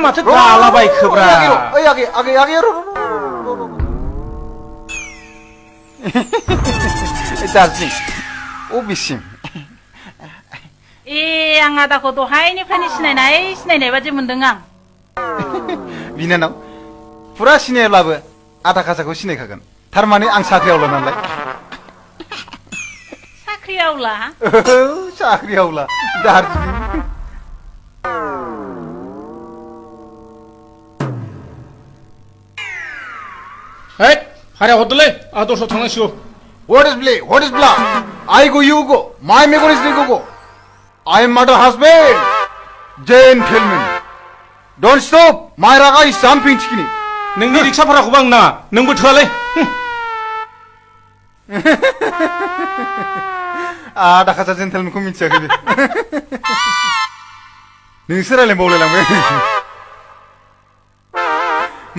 माथो गालाबायखोब्रा ओइ आगे दार्जिलिं अबेसिम ए आं आदाखौ दहायनिफ्रायनो सिनायनाय बादि मोनदों आं बिनानाव फुरा सिनायाब्लाबो आधा खासाखौ सिनायखागोन थारमाने आं साख्रियावला नालाय साख्रियावला साख्रियावला दार्जिलिं है भाराया हरदोलै आं दस्रायाव थांनांसिगौ What is blah? I go, you go. My memory is go. I am mother husband. Gentlemen. Don't stop. My raga is jumping chicken. नोंनि रिक्सा भाराखौबो आं नाङा नोंबो थोआलै आधा खासा जेन्टेलमेनखौ मिथियाखै बे नोंसो रायलायबावलायलांबाय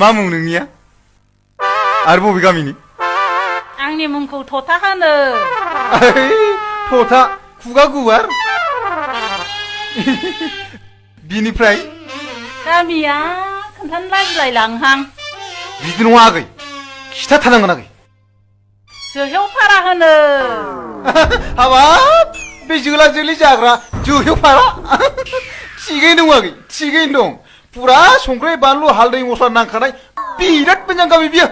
मा मुं नोंनिया आरो बबे गामिनि आंनि मुंखौ थथा होनो थथा खुगा गुवार बिनिफ्राय गामिया खोन्थानो लाजिलायलांहां बिदि नङा आगै खिथाथारनांगोन आगै जोहेवफारा होनो हाबाब बे जोला जोलि जाग्रा जोहेवफारा थिगैनो दं आगै थिगैनो दं पुरा संख्रि बानलु हालदै मस्ला नांखानाय बिराद मोजां गामि बियो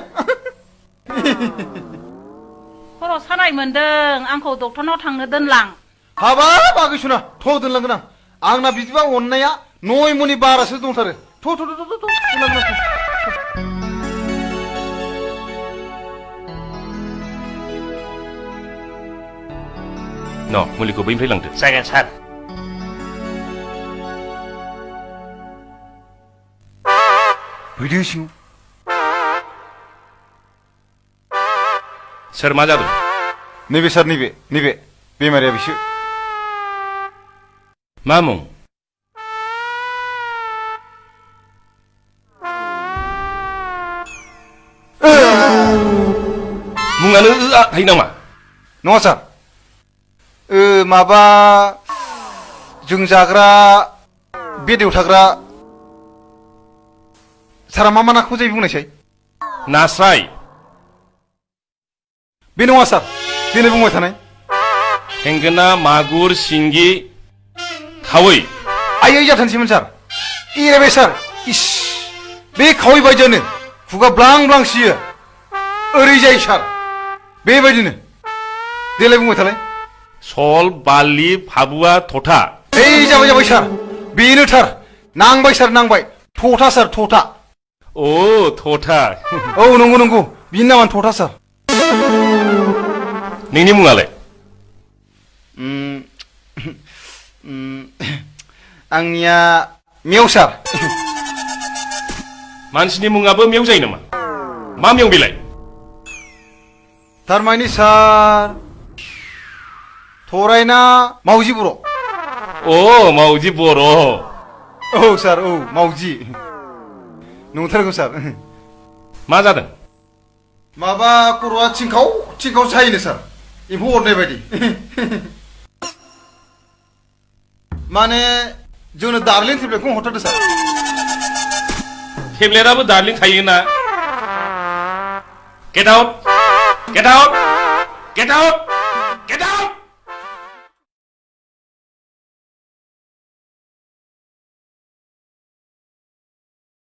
खर' सानाय मोनदों आंखौ डक्टरनाव थांनो दोनलां हाबाब आगै सुना थ' दोनलांगोन आंना बिदिबा अननाया 9 मनि बारासो दंथारो थ' दोनलांगोन न' मुलिखौ बैनिफ्राय लांदो जागोन सार फैदो सिङाव सोर मा जादों नैबे सार नैबे बेमारिया बिसो मा मुं मुङानो थायो नामा नङा सार माबा जों जाग्रा बेदायाव थाग्रा सारा मा नाखौ जायो बुंनायसाय नास्राय बे नङा सार दिनै बुंबाय थानाय थेंगोना मागुर सिंगि खावै आयै जाथोंसैमोन सार एरायबाय सार इस बे खावै बायदियानो खुगा ब्लां ब्लां सियो ओरै जायो सार बेबायदिनो देलाय बुंबाय थालाय सल बारलि फाबुआ थथा ओइ जाबाय सार बेनो थार नांबाय सार नांबाय थथा सार थथा अ थथा औ नंगौ बिनि नामानो थथा सार नोंनि मुङालाय आंनिया मेव सार मानसिनि मुङाबो मेव जायो नामा मा मेव बेलाय थारमानि सार थरायना मावजि बर' अ मावजि बर' औ सार औ मावजि नंथारगौ सार मा जादों माबा खर'आ थिंखाव सायोनो सार एम्फौ अरनाय बायदि माने जोंनो दार्लिं टेब्लेटखौ हरथारदो सार टेब्लेटआबो दार्लिं थायोना गेट आउट